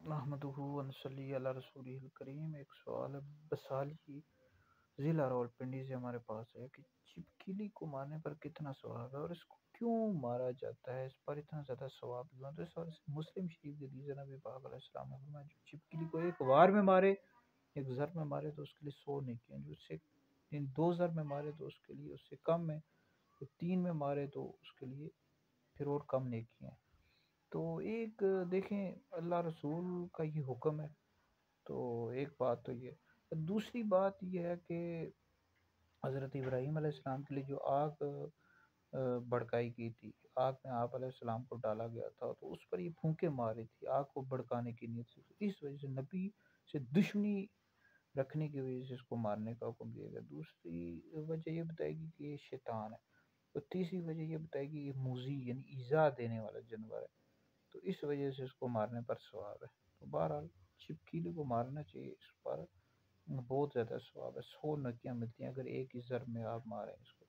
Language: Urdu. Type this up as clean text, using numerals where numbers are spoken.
نحمدہ ونصلی علی رسولہ الکریم۔ ایک سوال ہے بسالی ضلع راولپنڈی سے ہمارے پاس ہے کہ چپکلی کو مارنے پر کتنا ثواب ہے اور اس کو کیوں مارا جاتا ہے، اس پر اتنا زیادہ ثواب کیوں ہے؟ تو اس سوال سے مسلم شریف کے حدیث ہے، نبی پاک علیہ السلام نے فرمایا جو چپکلی کو ایک وار میں مارے، ایک ضرب میں مارے تو اس کے لیے 100 نیکیاں، جو اس سے 2 ضرب میں مارے تو اس کے لیے اس سے کم ہے، 3 میں مارے تو اس کے لیے پھر اور کم نیکیاں ہیں۔ تو ایک دیکھیں اللہ رسول کا یہ حکم ہے، تو ایک بات تو یہ، دوسری بات یہ ہے کہ حضرت ابراہیم علیہ السلام کے لیے جو آگ بھڑکائی گئی تھی، آگ میں آپ علیہ السلام کو ڈالا گیا تھا، تو اس پر یہ پھونکے ماری تھی آگ کو بھڑکانے کی نیت سے، اس وجہ سے نبی سے دشمنی رکھنے کی وجہ سے اس کو مارنے کا حکم دیا گیا۔ دوسری وجہ یہ بتائے گی کہ یہ شیطان ہے، اور تیسری وجہ یہ بتائے گی یہ موذی یعنی ایذا دینے والا جانور ہے، تو اس وجہ سے اس کو مارنے پر ثواب ہے۔ تو بہرحال چپکیلی کو مارنا چاہیے، اس پر بہت زیادہ ثواب ہے، 100 نیکیاں ملتی ہیں اگر ایک ہی ضرب میں آپ ماریں اس کو۔